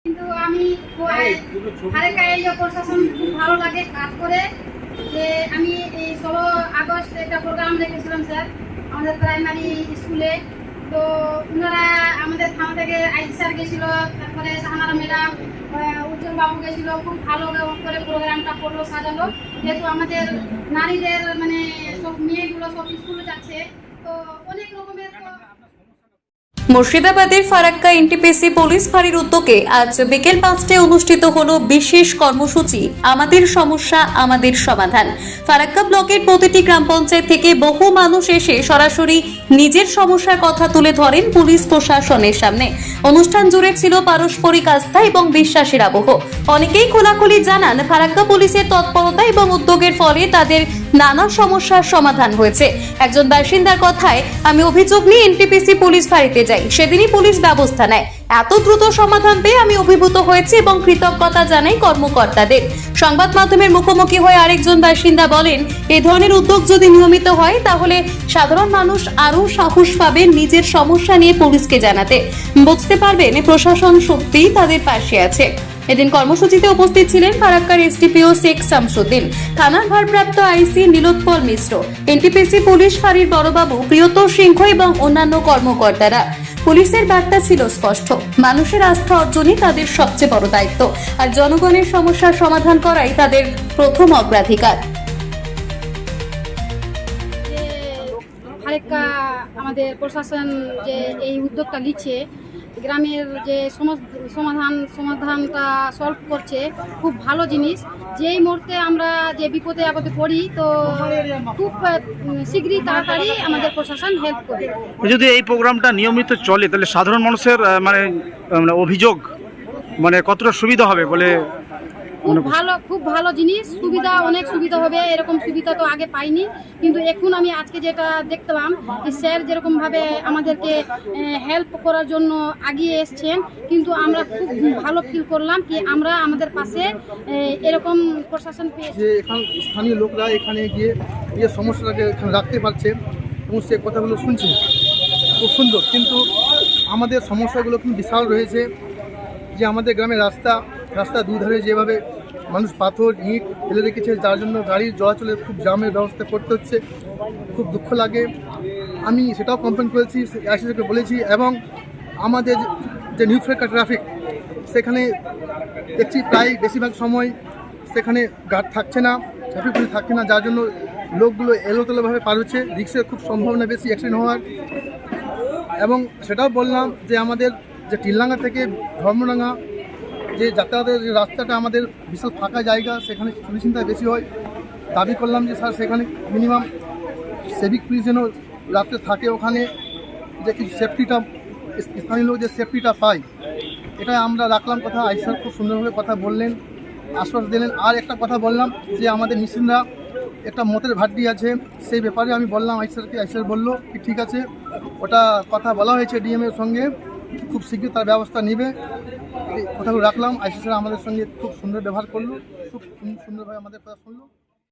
কিন্তু আমি আরেকটা এই যে প্রশাসন খুব ভালো লাগে কাজ করে যে আমি এই 16 আগস্ট একটা প্রোগ্রাম রেখেছিলাম স্যার আমাদের প্রাইমারি স্কুলে। তো ওনারা আমাদের থানা থেকে আইসি স্যার গেছিল, তারপরে সাহানারা ম্যাডাম, উজ্জ্বল বাবু গেছিল, খুব ভালো করে প্রোগ্রামটা করলো, সাজালো। যেহেতু আমাদের নারীদের মানে সব মেয়েগুলো সব স্কুলে যাচ্ছে, তো অনেক রকমের মুর্শিদাবাদের ফারাক্কা এনটিপিসি পুলিশ ফাঁড়ির উদ্যোগে আজ বিকেল 5টায় অনুষ্ঠিত হলো বিশেষ কর্মসূচি আমাদের সমস্যা আমাদের সমাধান। ফারাক্কা ব্লকের প্রতিটি গ্রাম পঞ্চায়েত থেকে বহু মানুষ এসে সরাসরি নিজের সমস্যার কথা তুলে ধরেন পুলিশ প্রশাসনের সামনে। অনুষ্ঠান জুড়ে ছিল পারস্পরিক আস্থা এবং বিশ্বাসের আবহ। অনেকেই খোলাখুলি জানান ফারাক্কা পুলিশের তৎপরতা এবং উদ্যোগের ফলে তাদের নানা সমস্যার সমাধান হয়েছে। একজন বাসিন্দার কথায়, আমি অভিযোগ নিয়ে এনটিপিসি পুলিশ ফাঁড়িতে যাই, সেদিনই পুলিশ ব্যবস্থা নেয়। এত দ্রুত সমাধান পেয়ে আমি অভিভূত হয়েছি এবং কৃতজ্ঞতা জানাই কর্মকর্তাদের। সংবাদ মাধ্যমের মুখোমুখি হয়ে আরেকজন বাসিন্দা বলেন, এই ধরনের উদ্যোগ যদি নিয়মিত হয় তাহলে সাধারণ মানুষ আরো সাহস পাবে নিজের সমস্যা নিয়ে পুলিশকে জানাতে, বুঝতে পারবেন প্রশাসন সত্যিই তাদের পাশে আছে। এদিন কর্মসূচিতে উপস্থিত ছিলেন ফারাক্কার এসডিপিও শেখ শামসুদ্দিন, থানার ভারপ্রাপ্ত আইসি নীলোৎপল মিশ্র, এনটিপিসি পুলিশ ফাঁড়ির বড়বাবু প্রিয়তোষ সিংহ এবং অন্যান্য কর্মকর্তারা। পুলিশের বার্তা ছিল স্পষ্ট, মানুষের আস্থা অর্জনই তাদের সবচেয়ে বড় দায়িত্ব, আর জনগণের সমস্যার সমাধান করাই তাদের প্রথম অগ্রাধিকার। ফারাক্কা আমাদের প্রশাসন যে এই উদ্যোগটা নিচ্ছে, গ্রামের যে সমাধানটা সলভ করছে, খুব ভালো জিনিস। যেই মুহূর্তে আমরা যে বিপদে আপদে পড়ি, তো খুব শীঘ্রই তাড়াতাড়ি আমাদের প্রশাসন হেল্প করে। যদি এই প্রোগ্রামটা নিয়মিত চলে তাহলে সাধারণ মানুষের অভিযোগ কতটা সুবিধা হবে বলে? খুব ভালো জিনিস, সুবিধা, অনেক সুবিধা হবে। এরকম সুবিধা তো আগে পাইনি, কিন্তু এখন আমি আজকে যেটা দেখলাম যে স্যার যেরকম ভাবে আমাদেরকে হেল্প করার জন্য এগিয়ে এসছেন, কিন্তু আমরা খুব ভালো ফিল করলাম কি আমরা আমাদের পাশে এরকম প্রশাসন পেয়েছি। যে এখান স্থানীয় লোকরা এখানে গিয়ে সমস্যাটাকে এখানে রাখতে পারছে এবং সে কথাগুলো শুনছে, খুব সুন্দর। কিন্তু আমাদের সমস্যাগুলো কিন্তু বিশাল রয়েছে, যে আমাদের গ্রামের রাস্তা দুধারে যেভাবে মানুষ পাথর ইট ফেলে রেখেছে, যার জন্য গাড়ির চলাচলের খুব জামের ব্যবস্থা করতে হচ্ছে, খুব দুঃখ লাগে। আমি সেটাও কমপ্লেন করেছি, আইসিকে বলেছি। এবং আমাদের যে নিউ ফারাক্কা ট্রাফিক, সেখানে দেখছি প্রায় বেশিরভাগ সময় সেখানে গার্ড থাকছে না, ট্রাফিক পুলিশ থাকছে না, যার জন্য লোকগুলো এলোতেলোভাবে পার হচ্ছে, রিক্সার খুব সম্ভাবনা বেশি অ্যাক্সিডেন্ট হওয়ার। এবং সেটাও বললাম যে আমাদের যে টিলডাঙ্গা থেকে ধর্মডাঙ্গা যে যাতায়াতের যে রাস্তাটা আমাদের বিশাল ফাঁকা জায়গা, সেখানে চুরি ছিনতাই বেশি হয়। দাবি করলাম যে স্যার সেখানে মিনিমাম সিভিক পুলিশ যেন রাত্রে থাকে, ওখানে যে কিছু সেফটিটা স্থানীয় লোক যে সেফটিটা পায়, এটা আমরা রাখলাম কথা। আই স্যার খুব সুন্দরভাবে কথা বললেন, আশ্বাস দিলেন। আর একটা কথা বললাম যে আমাদের মিশনরা একটা মতের ভাড্ডি আছে, সেই ব্যাপারে আমি বললাম আই স্যারকে। আই স্যার বললো কি ঠিক আছে, ওটা কথা বলা হয়েছে ডিএমের সঙ্গে, খুব শীঘ্রই তার ব্যবস্থা নেবে। কথাগুলো রাখলাম। আইসি স্যার আমাদের সঙ্গে খুব সুন্দর ব্যবহার করলো, খুব সুন্দরভাবে আমাদের কথা শুনলো।